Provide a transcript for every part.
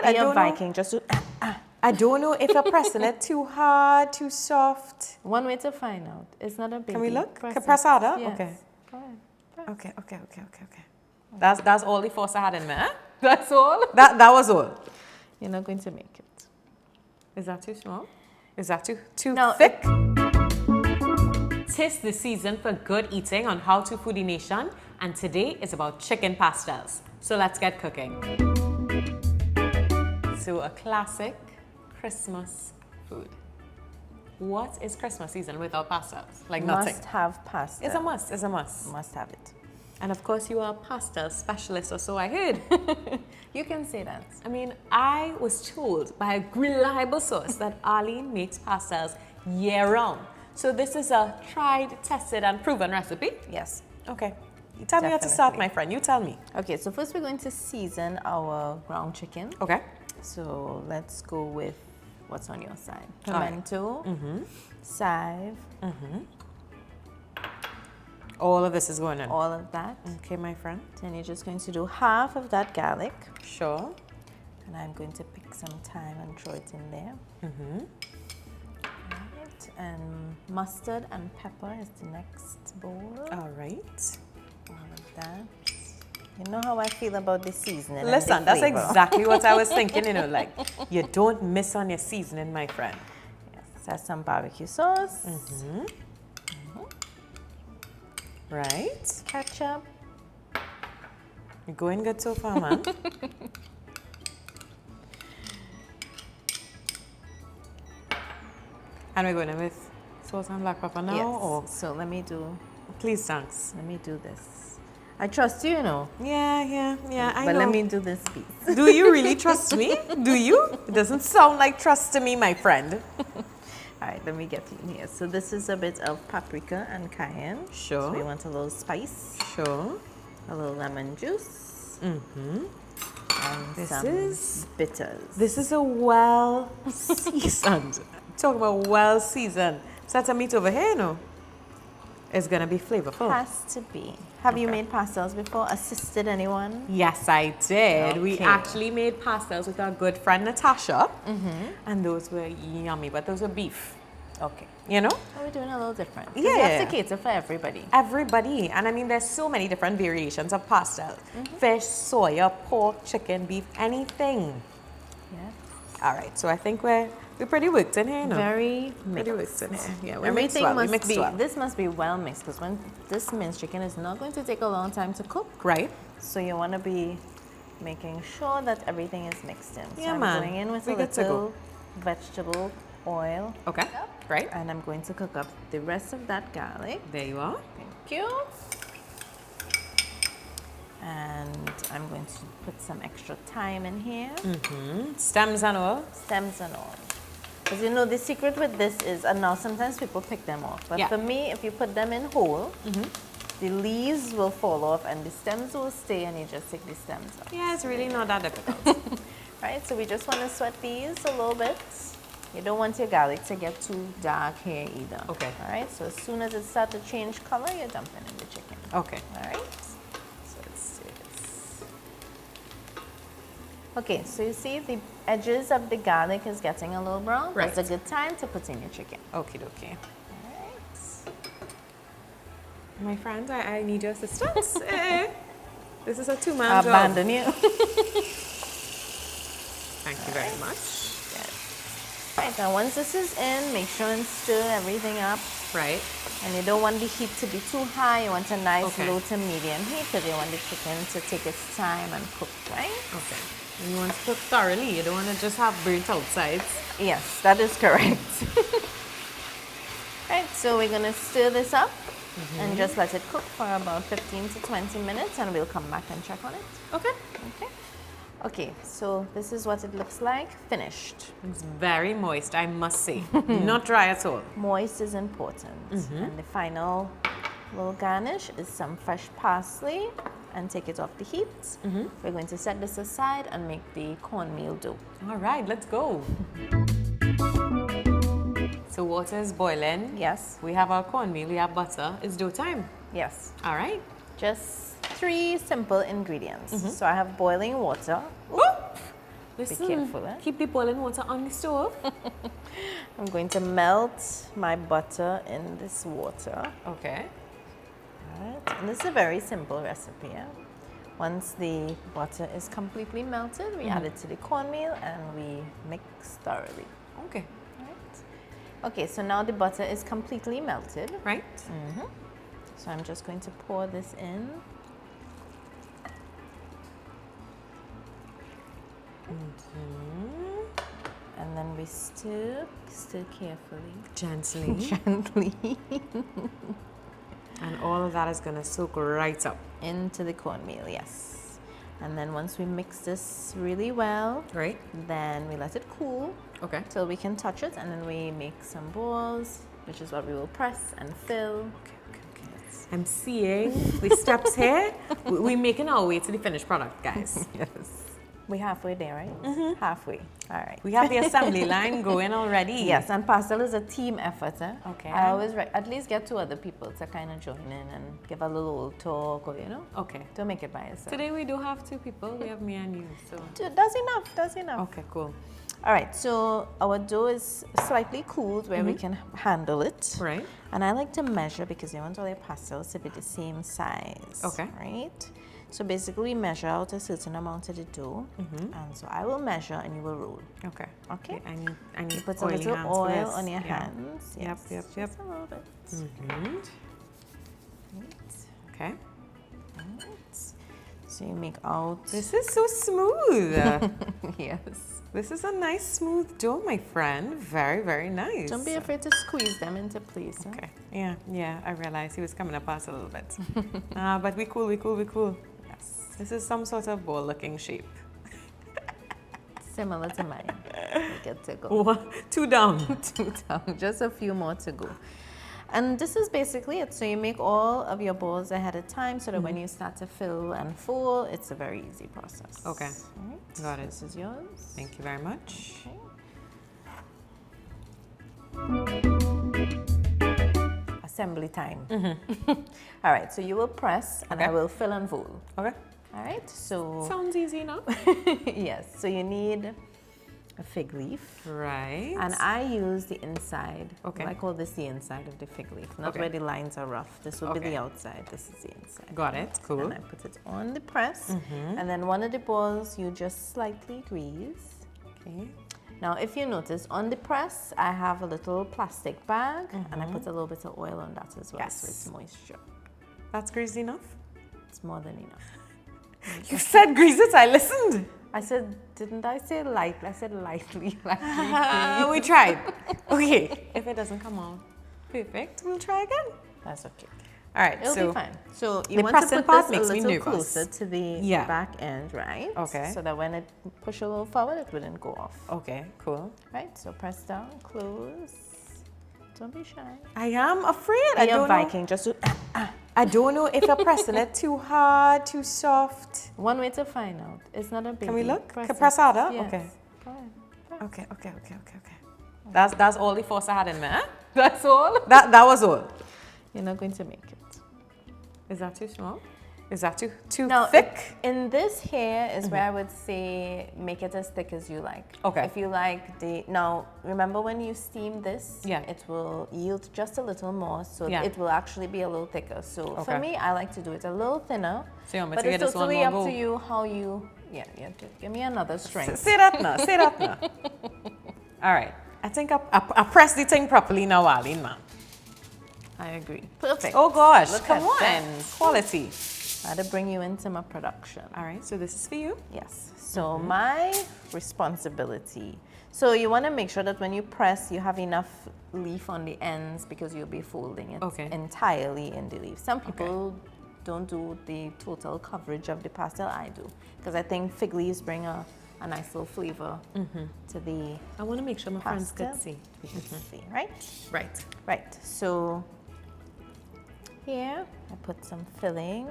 I don't Viking, know. just to, I don't know if you're pressing it too hard, too soft. One way to find out. It's not a big. Can we look? Press harder? Yes. Okay. Go ahead. Press. Okay. That's all the force I had in me. Huh? That's all? That was all. You're not going to make it. Is that too small? Is that too No, thick? Tis the season for good eating on How to Foodie Nation, and today is about chicken pastels. So let's get cooking. So a classic Christmas food. What is Christmas season without pastels? Like nothing. Must have pasta. It's a must. It's a must. Must have it. And of course, you are a pastel specialist, or so I heard. You can say that. I mean, I was told by a reliable source that Arlene makes pastels year-round. So this is a tried, tested, and proven recipe? Yes. Okay. You tell me how to start, my friend. You tell me. Okay, so first we're going to season our ground chicken. Okay. So let's go with what's on your side. All right. Pimento, chive, All of this is going in. all of that. Okay, my friend. Then you're just going to do half of that garlic. Sure. And I'm going to pick some thyme and throw it in there. Right. And mustard and pepper is the next bowl. All right. All of that. You know how I feel about the seasoning. Listen, and the that's flavor. exactly what I was thinking, you know, like, you don't miss on your seasoning, my friend. Yes, that's some barbecue sauce. Right. Ketchup. You're going good so far, man. And we're going in with salt and black pepper now? Yes. Or So let me do please, thanks. this. I trust you, you know. Yeah, I But know. let me do this piece. Do you really trust me? Do you? It doesn't sound like trust to me, my friend. All right, let me get in here. So this is a bit of paprika and cayenne. Sure. So we want a little spice, Sure. a little lemon juice, and This some is- bitters. This is a well seasoned. Talk about well seasoned. So that's a meat over here, no? It's gonna be flavorful. Has to be. Have you Okay. made pastels before? Assisted anyone? Yes, I did. We Okay. actually made pastels with our good friend Natasha, and those were yummy. But those were beef, Okay. you know. We're doing a little different. 'Cause Yeah. You have to cater for everybody. Everybody, and I mean, there's so many different variations of pastel: fish, soya, pork, chicken, beef, anything. Yeah. All right, so I think we're pretty worked in here, no? Very Pretty mixed. worked in here. Yeah, we mixed Everything well. We must mixed be. well. This must be well mixed because when this minced chicken is not going to take a long time to cook. Right. So you want to be making sure that everything is mixed in. So Yeah, I'm man. going in with We a good to go. little vegetable oil. Okay. Right. And I'm going to cook up the rest of that garlic. There you are. Thank you. And I'm going to put some extra thyme in here. Stems and all. Stems and all. Because you know the secret with this is, and now sometimes people pick them off, but Yeah. for me, if you put them in whole, the leaves will fall off and the stems will stay and you just take the stems off. Yeah, it's really not that difficult. Right, so we just want to sweat these a little bit. You don't want your garlic to get too dark here either. Okay. All right, so as soon as it starts to change color, you're dumping in the chicken. Okay. All right, so let's do this. Okay, so you see the edges of the garlic is getting a little brown. Right. That's a good time to put in your chicken. Okie dokie. All right. My friend, I need your assistance. This is a two-man job. Abandon you. Thank you very much. Right, now once this is in, make sure and stir everything up. Right. And you don't want the heat to be too high. You want a nice Okay. low to medium heat because you want the chicken to take its time and cook, right? Okay. And you want to cook thoroughly. You don't want to just have burnt outsides. Yes, that is correct. Right, so we're going to stir this up and just let it cook for about 15 to 20 minutes and we'll come back and check on it. Okay. Okay. Okay, so this is what it looks like, finished. It's very moist, I must say. Not dry at all. Moist is important. And the final little garnish is some fresh parsley and take it off the heat. We're going to set this aside and make the cornmeal dough. All right, let's go. So water is boiling. Yes, We have our cornmeal, we have butter. It's dough time. yes. All right. Just 3 simple ingredients. So I have boiling water. Whoop. Listen, Be careful, eh? keep the boiling water on the stove. I'm going to melt my butter in this water. Okay. Right. And this is a very simple recipe. Yeah? Once the butter is completely melted, we add it to the cornmeal and we mix thoroughly. Okay. Right. Okay, so now the butter is completely melted. Right. So I'm just going to pour this in. And then we stir carefully. Gently. Gently. And all of that is going to soak right up. Into the cornmeal, yes. And then once we mix this really well, Right. then we let it cool Okay. till we can touch it, and then we make some balls, which is what we will press and fill. Okay. I'm seeing the steps here. We're making our way to the finished product, guys. Yes. We're halfway there, right? Halfway. All right. We have the assembly line going already. Yes, and Pastelle is a team effort. Eh? Okay. I always at least get 2 other people to kind of join in and give a little talk, or Okay. don't make it by yourself. Today we do have 2 people. We have me and you. So. That's enough. That's enough. Okay, cool. All right. So our dough is slightly cooled where we can handle it. Right. And I like to measure because you want all your pastels to be the same size. Okay. Right. So basically, we measure out a certain amount of the dough, and so I will measure and you will roll. Okay. Okay. I need Put a oily little hands for oil this. on your Yeah. hands. Yep, Yes, yep. just a little bit. Mhm. Right. Okay. Right. So you make out. This is so smooth. Yes. This is a nice smooth dough, my friend. Very, very nice. Don't be afraid to squeeze them into place. Huh? Okay. Yeah. I realized he was coming up us a little bit. But we cool. Yes. This is some sort of bowl-looking shape. Similar to mine. We get to go. What? 2 down. 2 down. Just a few more to go. And this is basically it. So you make all of your balls ahead of time so that when you start to fill and fold, it's a very easy process. Okay. All right. Got it. This is yours. Thank you very much. Okay. Assembly time. All right, so you will press and I will fill and fold. Okay. All right, so Sounds easy enough. yes, so you need a fig leaf. Right. And I use the inside. Okay. I call this the inside of the fig leaf, not where the lines are rough. This will be the outside. This is the inside. Got it. Cool. And I put it on the press. And then one of the balls you just slightly grease. Okay. Now, if you notice, on the press, I have a little plastic bag, and I put a little bit of oil on that as well, Yes. so it's moisture. That's greasy enough? It's more than enough. You said grease it, I listened. I said, didn't I say light? I said lightly. We tried. Okay. If it doesn't come out perfect, we'll try again. That's okay. All right. It'll be fine. So you the want to pressing put part this a makes me little nervous. closer to the Yeah. back end, right? Okay. So that when it push a little forward, it wouldn't go off. Okay, cool. Right? So press down, close. Don't be shy. I am afraid. And you're Viking, just do, I don't know if you're pressing it too hard, too soft. one way to find out. It's not a big. Can we look? Press Can it. press harder? Yes. Okay. Go ahead. Okay. That's all the force I had in there. That's all? That was all. You're not going to make it. Is that too small? Is that too Now, thick? in this here is where I would say make it as thick as you like. Okay. If you like now remember when you steam this, Yeah. it will yield just a little more, so Yeah. it will actually be a little thicker. So for Okay. me, I like to do it a little thinner. So you want me But to get it's this one totally more up go? to you how you, give me another string. Say that now. All right. I think I pressed the thing properly now, Arlene, man. I agree. Perfect. Oh gosh, Look come at on. that. Quality. I had to bring you into my production. All right, so this is for you. Yes. So my responsibility. So you want to make sure that when you press, you have enough leaf on the ends because you'll be folding it entirely in the leaf. Some people don't do the total coverage of the pastel. I do because I think fig leaves bring a nice little flavor to the I want to make sure my friends pastel. could see. We can see, right? Right. Right. So here I put some filling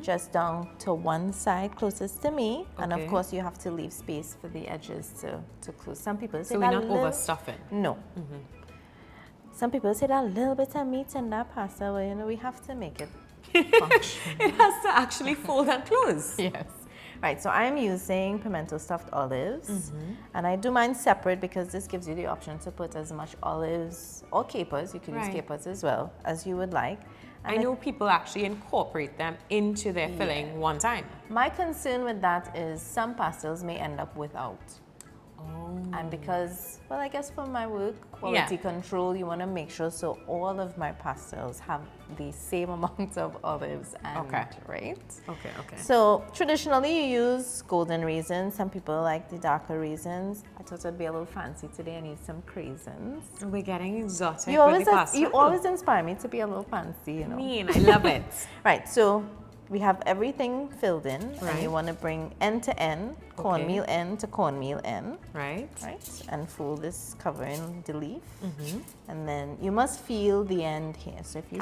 just down to one side closest to me, and of Okay. course you have to leave space for the edges to close. Some people say So we're that not little- overstuffing. No. Some people say that little bit of meat in that pasta, well, we have to make it function. It has to actually fold and close. Yes. Right, so I'm using Pimento Stuffed Olives, and I do mine separate because this gives you the option to put as much olives or capers, you can use capers as well, as you would like. And I know people actually incorporate them into their filling one time. My concern with that is some pastels may end up without. Oh. And because, well, I guess for my work, quality control, you want to make sure so all of my pastels have the same amount of olives and right? Okay. So traditionally you use golden raisins. Some people like the darker raisins. I thought it'd be a little fancy today. I need some Craisins. We're getting exotic You always, with the pasta. you always inspire me to be a little fancy, you know. I love it. Right, so we have everything filled in, and you want to bring end to end, cornmeal end to cornmeal end. Right. And fold this covering the leaf. And then you must feel the end here. So if you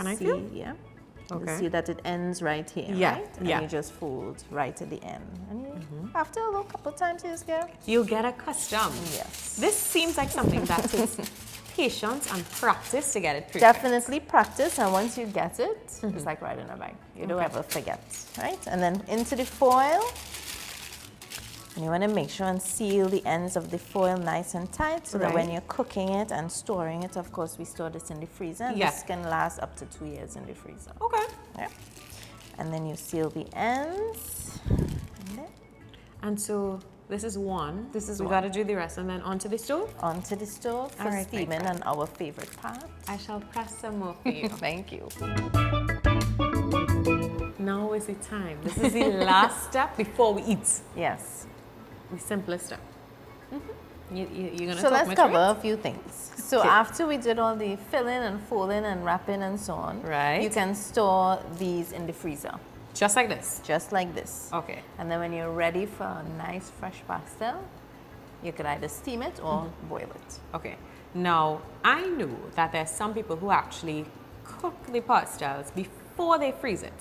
you see that it ends right here, right? And you just fold right at the end. And you, after a little couple of times, you'll get accustomed. Yes. This seems like something that takes patience and practice to get it perfect. Definitely practice, and once you get it, it's like riding a bike. You don't ever forget, right? And then into the foil, and you want to make sure and seal the ends of the foil nice and tight so that when you're cooking it and storing it, of course, we store this in the freezer, and this can last up to 2 years in the freezer. Yeah. And then you seal the ends. And so this is one. We got to do the rest, and then onto the stove? Onto the stove for steaming, and our favorite part. I shall press some more for you. Thank you. Now is the time. This is the last step before we eat. Yes. The simplest step. You're gonna so let's cover a few things. So after we did all the filling and folding and wrapping and so on, you can store these in the freezer. Just like this? Just like this. Okay. And then when you're ready for a nice fresh pastelle, you could either steam it or boil it. Okay. Now, I know that there's some people who actually cook the pastelles before they freeze it.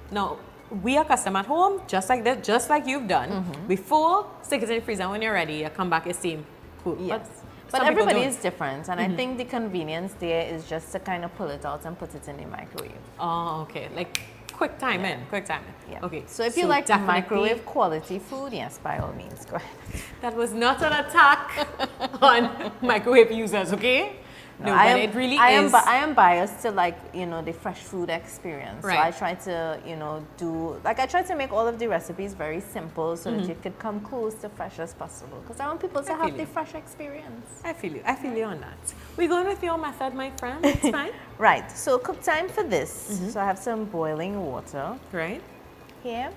Now, we are custom at home, just like that, just like you've done. Before, stick it in the freezer. When you're ready, you come back, you steam. Cool. Yes. But everybody is different, and I think the convenience there is just to kind of pull it out and put it in the microwave. Oh, okay. Like quick time in. Yeah. Okay. So if you like microwave quality food, yes, by all means, go ahead. That was not an attack on microwave users, okay? No, but it really is. I am biased to, like, you know, the fresh food experience. Right. So I try to, you know, I try to make all of the recipes very simple so that you could come close to fresh as possible. Because I want people to have the fresh experience. I feel you. I feel you on that. We're going with your method, my friend. It's fine. Right. So cook time for this. So I have some boiling water. Right. Here.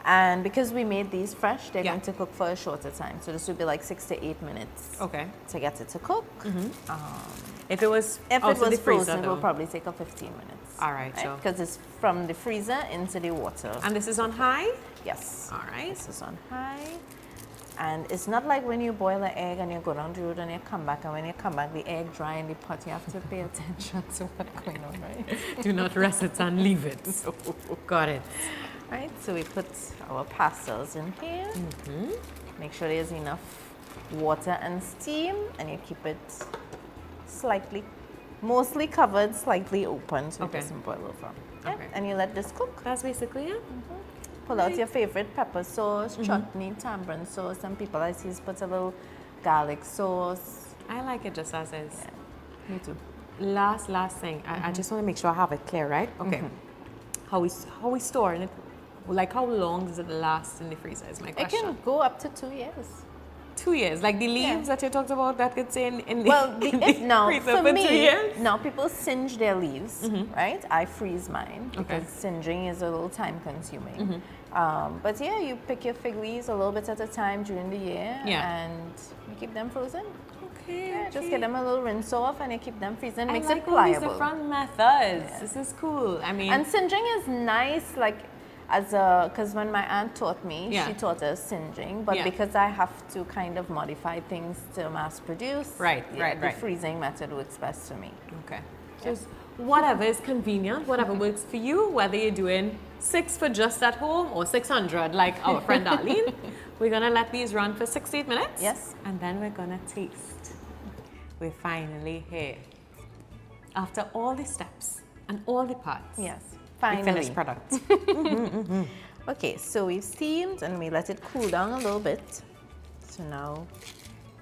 And because we made these fresh, they're going to cook for a shorter time. So this would be like 6 to 8 minutes. Okay. To get it to cook. If it was frozen, it will probably take up 15 minutes. All right, sure. Because it's from the freezer into the water. And this is on high? Yes. All right. This is on high. And it's not like when you boil an egg and you go down the road and you come back, and when you come back, the egg dry in the pot. You have to pay attention to what's going on, right? Do not rest it and leave it. Got it. Right, so we put our pastels in here. Make sure there's enough water and steam, and you keep it mostly covered, slightly open, so it doesn't boil over. Okay. And you let this cook. That's basically it. Pull out your favorite pepper sauce, chutney, tamarind sauce. Some people I see put a little garlic sauce. I like it just as is. Me too. Last thing. I just want to make sure I have it clear, right? Okay. How we store it? Like, how long does it last in the freezer is my question. It can go up to 2 years. 2 years? Like the leaves that you talked about that could stay in the now, freezer for for me, 2 years? now people singe their leaves, right? I freeze mine because singeing is a little time consuming. But yeah, you pick your fig leaves a little bit at a time during the year and you keep them frozen. Okay. Just get them a little rinse off and you keep them freezing. Makes it pliable. All these different methods. This is cool. I mean, and singeing is nice, like, because when my aunt taught me, she taught us singeing, but because I have to kind of modify things to mass produce, the freezing method works best for me. Okay. Just whatever is convenient, whatever works for you, whether you're doing 6 for just at home or 600 like our friend Arlene. We're gonna let these run for 6-8 minutes. Yes. And then we're gonna taste. We're finally here. After all the steps and all the parts. Yes. Finally. The finished product. Okay, so we've steamed and we let it cool down a little bit. So now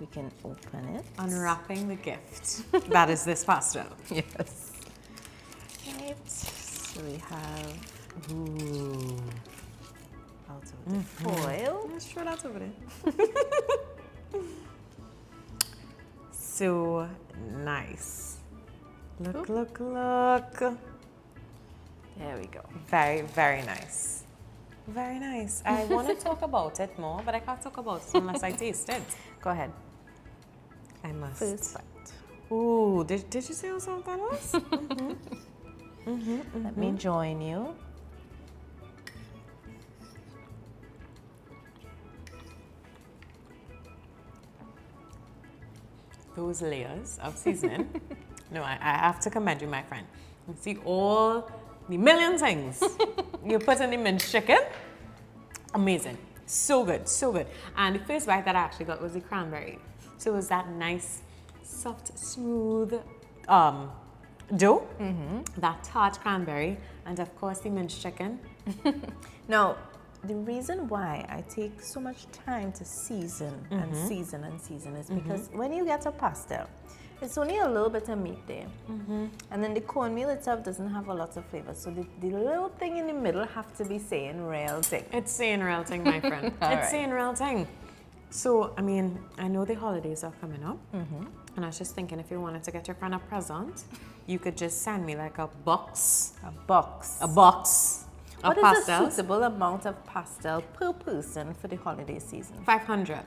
we can open it. Unwrapping the gift. That is this pastelle. Yes. Right. So we have out of the foil. Let's throw that over there. So nice. Look, look, look. There we go. Very, very nice. Very nice. I want to talk about it more, but I can't talk about it unless I taste it. Go ahead. I must. First bite. Ooh, did you say something else? Let me join you. Those layers of seasoning. No, I have to commend you, my friend. You see all the million things you put in the minced chicken. Amazing. So good, so good. And the first bite that I actually got was the cranberry. So it was that nice, soft, smooth dough, that tart cranberry, and of course the minced chicken. Now, the reason why I take so much time to season and season and season is because when you get a pastelle, it's only a little bit of meat there. And then the cornmeal itself doesn't have a lot of flavor. So the little thing in the middle have to be saying real thing. It's saying real thing, my friend. It's saying real thing. So, I mean, I know the holidays are coming up. And I was just thinking, if you wanted to get your friend a present, you could just send me like a box. A box. A box. What is pastels. a suitable amount of pastelle per person for the holiday season? 500.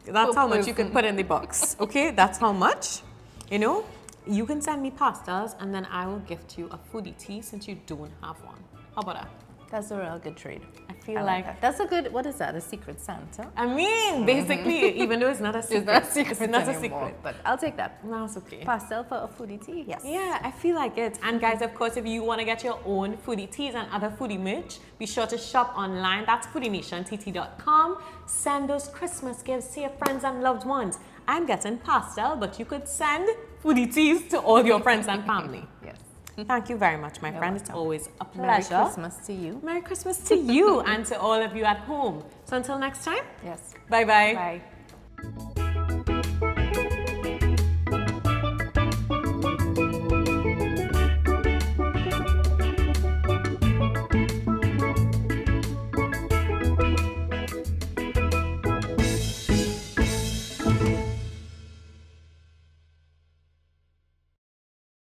That's how much you can put in the box. Okay, that's how much. You know, you can send me pastels and then I will gift you a foodie tea since you don't have one. How about that? That's a real good trade. I feel like that. That's a good, what is that? A secret Santa? I mean, basically, even though it's not a secret. It's not a secret. But I'll take that. No, it's okay. Pastelle for a foodie tea? Yes. Yeah, I feel like it. And guys, of course, if you want to get your own foodie teas and other foodie merch, be sure to shop online. That's foodienationtt.com. Send those Christmas gifts to your friends and loved ones. I'm getting pastelle, but you could send foodie teas to all your friends and family. Yes. Thank you very much, my friend. It's always a pleasure. Merry Christmas to you. Merry Christmas to you and to all of you at home. So until next time. Yes. Bye-bye. Bye.